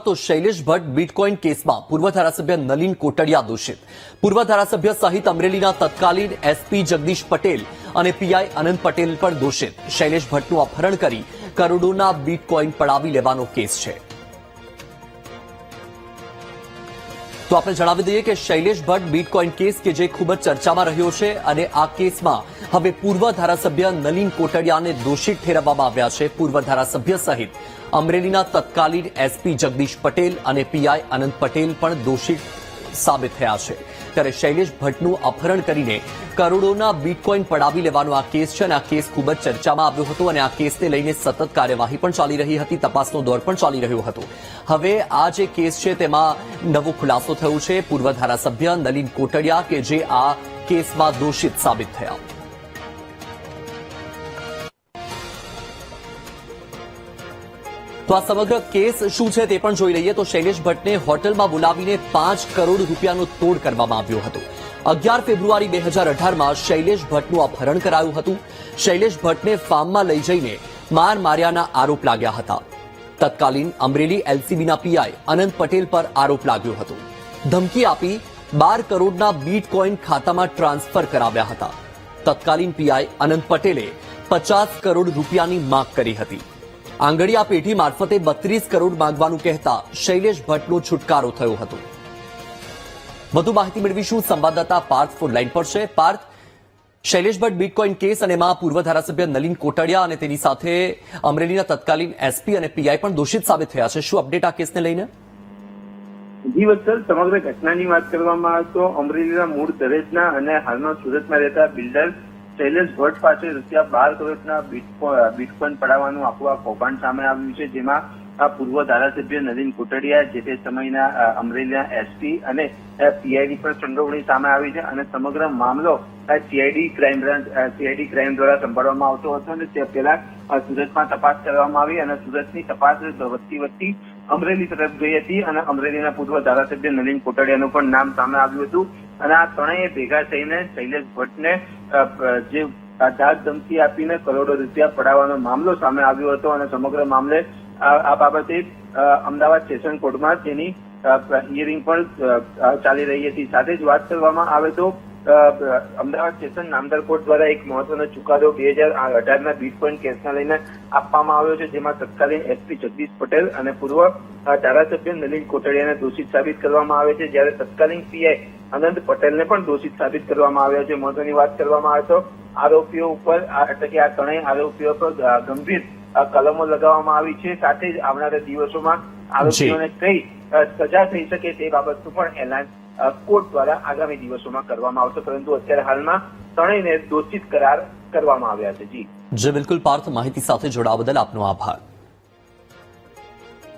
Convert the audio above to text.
તો શૈલેષ ભટ્ટ બિટકોઇન કેસમાં પૂર્વ ધારાસભ્ય નલિન કોટડિયા દોષિત. પૂર્વ ધારાસભ્ય સહિત અમરેલીના તત્કાલીન એસપી જગદીશ પટેલ અને પીઆઈ આનંદ પટેલ પણ દોષિત. શૈલેષ ભટ્ટનું અપહરણ કરી કરોડોના બિટકોઇન પડાવી લેવાનો કેસ છે. તો આપણે જણાવી દઈએ કે શૈલેષ ભટ્ટ બિટકોઇન કેસ કે જે ખૂબ જ ચર્ચામાં રહ્યો છે અને આ કેસમાં હવે પૂર્વ ધારાસભ્ય નલિન કોટડિયાને દોષિત ઠેરવવામાં આવ્યા છે. પૂર્વ ધારાસભ્ય સહિત અમરેલીના તત્કાલીન એસપી જગદીશ પટેલ અને પીઆઈ આનંદ પટેલ પણ દોષિત સાબિત થયા છે. ત્યારે શૈલેષ ભટ્ટનું અપહરણ કરીને કરોડોના બિટકોઇન પડાવી લેવાનો આ કેસ છે અને આ કેસ ખૂબ જ ચર્ચામાં આવ્યો હતો અને આ કેસને લઈને સતત કાર્યવાહી પણ ચાલી રહી હતી, તપાસનો દોર પણ ચાલી રહ્યો હતો. હવે આ જે કેસ છે તેમાં નવો ખુલાસો થયો છે. પૂર્વ ધારાસભ્ય નલિન કોટડિયા કે જે આ કેસમાં દોષિત સાબિત થયા. તો આ સમગ્ર કેસ શું છે તે પણ જોઈ લઈએ. તો શૈલેષ ભટ્ટને હોટલમાં બોલાવીને 5 કરોડ રૂપિયાનો તોડ કરવામાં આવ્યો હતો. 11 ફેબ્રુઆરી 2018માં શૈલેષ ભટ્ટનું અપહરણ કરાયું હતું. શૈલેષ ભટ્ટને ફાર્મમાં લઈ જઈને માર્યાના આરોપ લાગ્યા હતા. તત્કાલીન અમરેલી એલસીબીના પીઆઈ આનંદ પટેલ પર આરોપ લાગ્યો હતો. ધમકી આપી 12 કરોડના બિટકોઇન ખાતામાં ટ્રાન્સફર કરાવ્યા હતા. તત્કાલીન પીઆઈ આનંદ પટેલે 50 કરોડ રૂપિયાની માંગ કરી હતી. આંગડિયા પેઢી મારફતે 32 કરોડ માંગવાનું કહેતા શૈલેષ ભટ્ટનો છુટકારો થયો હતો. વધુ માહિતી મેળવીશું. સંવાદદાતા પાર્થ ફોન લાઈન પર છે. પાર્થ, શૈલેષ ભટ્ટ બિટકોઇન કેસ અને એમાં પૂર્વ ધારાસભ્ય નલિન કોટડિયા અને તેની સાથે અમરેલીના તત્કાલીન એસપી અને પીઆઈ પણ દોષિત સાબિત થયા છે. શું અપડેટ આ કેસને લઈને? જી વત્સલ, સમગ્ર ઘટનાની વાત કરવામાં આવે તો અમરેલીના મૂળ દરેજના અને હાલમાં સુરતમાં રહેતા બિલ્ડર શૈલેષ ભટ્ટ પાસે રૂપિયા 12 કરોડના બિટકોઇન પડાવવાનું આખું આ કૌભાંડ સામે આવ્યું છે. જેમાં આ પૂર્વ ધારાસભ્ય નલિન કોટડિયા, જે તે સમયના અમરેલીના એસપી અને પીઆઈડી પર સંડોવણી સામે આવી છે અને સમગ્ર મામલો સીઆઈડી ક્રાઇમ દ્વારા સંભાળવામાં આવતો હતો અને તે પહેલા સુરતમાં તપાસ કરવામાં આવી અને સુરતની તપાસ વધતી અમરેલી તરફ ગઈ હતી અને અમરેલીના પૂર્વ ધારાસભ્ય નલિન કોટડિયાનું પણ નામ સામે આવ્યું હતું. અને આ ત્રણેય ભેગા થઈને શૈલેષ ભટ્ટને જે દાદ ધમકી આપીને કરોડો રૂપિયા પડાવવાનો મામલો સામે આવ્યો હતો અને સમગ્ર મામલે આ બાબતે અમદાવાદ સેશન કોર્ટમાં તેની હિયરિંગ પણ ચાલી રહી હતી. સાથે જ વાત કરવામાં આવે તો અમદાવાદ સેશન નામદાર કોર્ટ દ્વારા એક મહત્વનો ચુકાદો 2018ના બિટકોઇન કેસને લઈને આપવામાં આવ્યો છે. જેમાં તત્કાલીન એસપી જગદીશ પટેલ અને પૂર્વ ધારાસભ્ય નલિન કોટડિયાને દોષિત સાબિત કરવામાં આવે છે, જ્યારે તત્કાલીન પીઆઈ આનંદ પટેલને પણ દોષિત સાબિત કરવામાં આવ્યા છે. મહત્વની વાત કરવામાં આવે તો આરોપીઓ ઉપર એટલે કે આ ત્રણેય આરોપીઓ પર ગંભીર કલમો લગાવવામાં આવી છે. સાથે જ આવનારા દિવસોમાં આરોપીઓને કઈ સજા થઈ શકે તે બાબતનું પણ એલાન કોર્ટ દ્વારા આગામી દિવસોમાં કરવામાં આવશે. પરંતુ અત્યારે હાલમાં ત્રણેયને દોષિત કરાર કરવામાં આવ્યા છે. જી બિલકુલ પાર્થ, માહિતી સાથે જોડાવા બદલ આપનો આભાર.